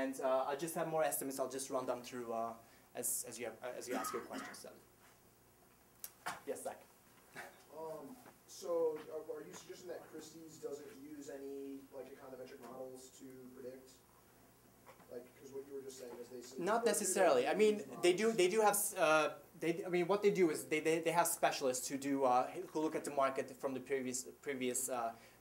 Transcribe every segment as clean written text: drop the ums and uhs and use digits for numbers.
and I just have more estimates. I'll just run them through as you ask your questions. So. Yes, Zach. So are you suggesting that Christie's doesn't use any like econometric models to predict? Like, because what you were just saying is they not necessarily. I mean, they do have. I mean, what they do is they have specialists who do who look at the market from the previous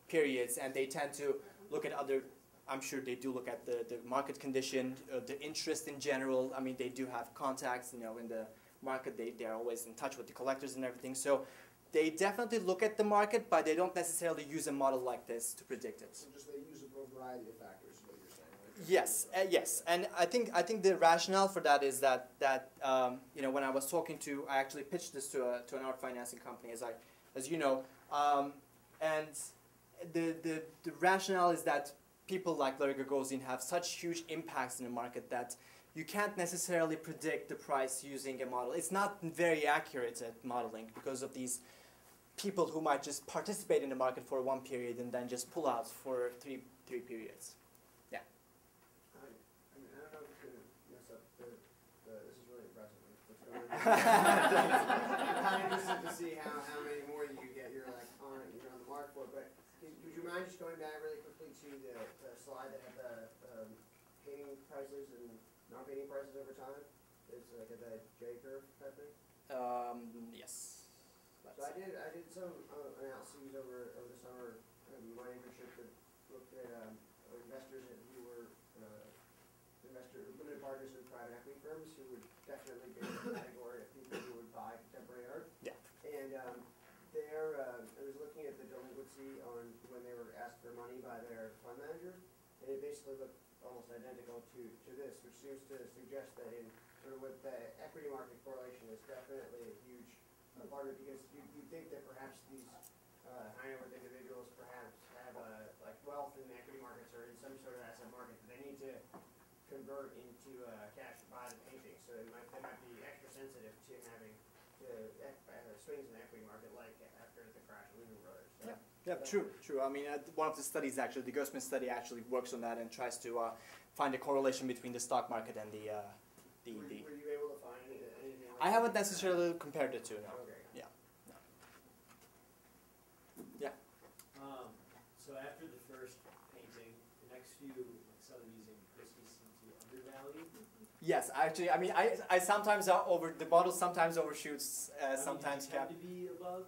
periods, and they tend to look at other. I'm sure they do look at the market condition, the interest in general. I mean, they do have contacts, you know, in the market. They are always in touch with the collectors and everything. So they definitely look at the market, but they don't necessarily use a model like this to predict it. So just they use a variety of factors. Is what you're saying, right? Yes, yes, and I think the rationale for that is that you know, when I was talking to, I actually pitched this to an art financing company, as you know, and the rationale is that people like Larry Gagosian have such huge impacts in the market that you can't necessarily predict the price using a model. It's not very accurate at modeling because of these people who might just participate in the market for one period and then just pull out for three periods. Yeah. I mean, I don't know if it's going to mess up this is really impressive. What's going on? I'm kind of interested to see how many more you get. You're on the mark for. But would you mind just going back really quickly to the slide that had the painting prices and non-painting prices over time? It's like the J curve type thing. Yes. So I did some analyses over the summer in my internship that looked at investors who were limited partners with private equity firms who would definitely be in the category of people who would buy contemporary art. Yeah. And I was looking at the delinquency on when they were asked for money by their fund manager, and it basically looked almost identical to this, which seems to suggest that in sort of with the equity market correlation is definitely a huge part of it, because you think that perhaps these high net worth individuals perhaps have like wealth in the equity markets or in some sort of asset market that they need to convert into cash to buy the painting. So they might be extra sensitive to having swings in the equity market, like after the crash of Lehman Brothers. So Yeah, true. I mean, one of the studies actually, the Grossman study actually works on that and tries to find a correlation between the stock market and the. Were you able to find anything like I haven't necessarily compared the two, no. Okay. Yeah. No. Yeah. So after the first painting, the next few, like Sotheby's and Christie's, seem to undervalue. Yes, actually, I mean, I sometimes the model sometimes overshoots, sometimes cap. To be above.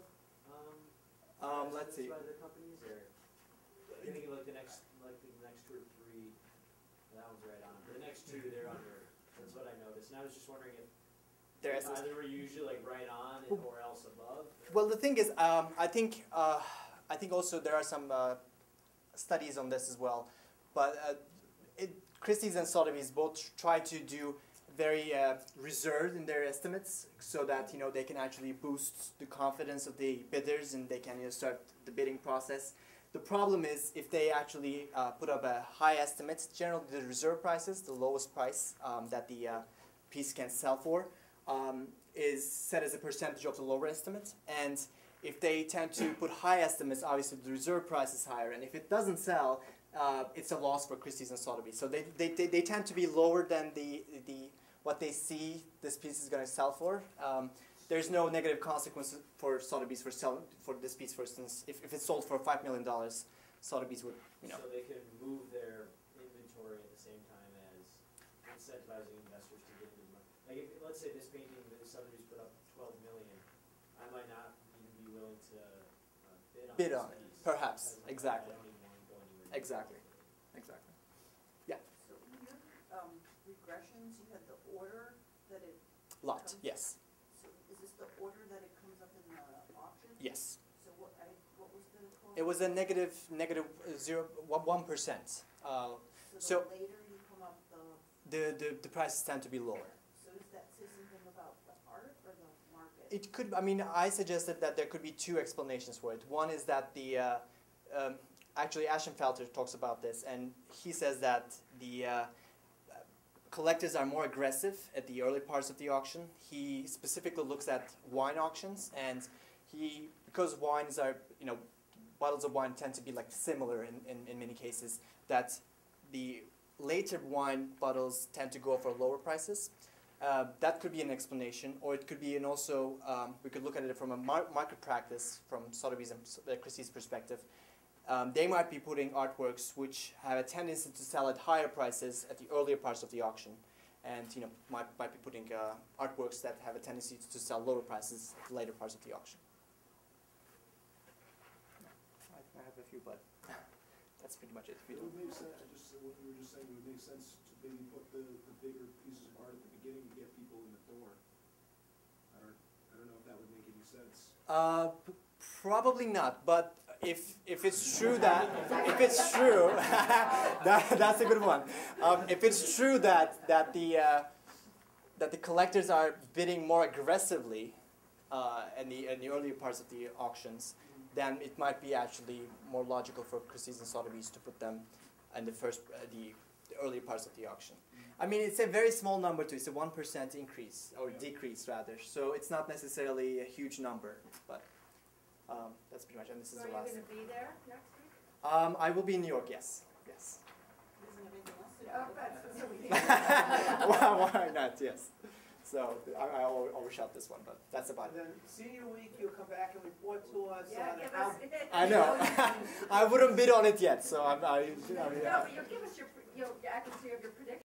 Let's see. By the companies, or I think like the next two or three, that one's right on. But the next two, they're under. That's what I noticed, and I was just wondering if either were usually like right on or else above. Well, the thing is, I think also there are some studies on this as well, but Christie's and Sotheby's both try to do very reserved in their estimates, so that they can actually boost the confidence of the bidders and they can start the bidding process. The problem is if they actually put up a high estimate, generally the reserve prices, the lowest price that the piece can sell for, is set as a percentage of the lower estimate. And if they tend to put high estimates, obviously the reserve price is higher. And if it doesn't sell, it's a loss for Christie's and Sotheby's. So they tend to be lower than what they see this piece is going to sell for. There's no negative consequence for Sotheby's for this piece, for instance. If it's sold for $5 million, Sotheby's would, So they can move their inventory at the same time as incentivizing investors to give them money. Like, let's say this painting that Sotheby's put up $12 million, I might not even be willing to bid on it. Piece. Perhaps, exactly. I don't even want to go anywhere. Exactly. Yeah. So in your regressions, you had the order that it Lot. comes, Yes. So is this the order that it comes up in the auction? Yes. So what was the cost? It was a negative 1%. So the later you come up, the prices tend to be lower. so does that say something about the art or the market? It could. I mean, I suggested that there could be two explanations for it. One is that actually Ashenfelter talks about this, and he says that the collectors are more aggressive at the early parts of the auction. He specifically looks at wine auctions, and because wines are, bottles of wine tend to be like similar in many cases, that the later wine bottles tend to go for lower prices. That could be an explanation, or it could be an also, we could look at it from a market practice, from Sotheby's and Christie's perspective. They might be putting artworks which have a tendency to sell at higher prices at the earlier parts of the auction, and might be putting artworks that have a tendency to sell lower prices at the later parts of the auction. I have a few, but that's pretty much it. It would make sense, what you were just saying, it would make sense to maybe put the bigger pieces of art at the beginning to get people in the door. I don't know if that would make any sense. Probably not, but if it's true that, if it's true, that's a good one. If it's true that the collectors are bidding more aggressively in the earlier parts of the auctions, then it might be actually more logical for Christie's and Sotheby's to put them in the the earlier parts of the auction. I mean, it's a very small number too. It's a 1% increase, or decrease rather. So it's not necessarily a huge number, but that's pretty much. And this is the last. Are you going to be there next week? I will be in New York. Yes. Yes. Isn't anything else to do? Oh, that's Why not? Yes. So I overshot this one, but that's about And it. then senior week, you'll come back and report to us Yeah, on give how. us. I know. I wouldn't bid on it yet, so No, but you'll give us your, I can see your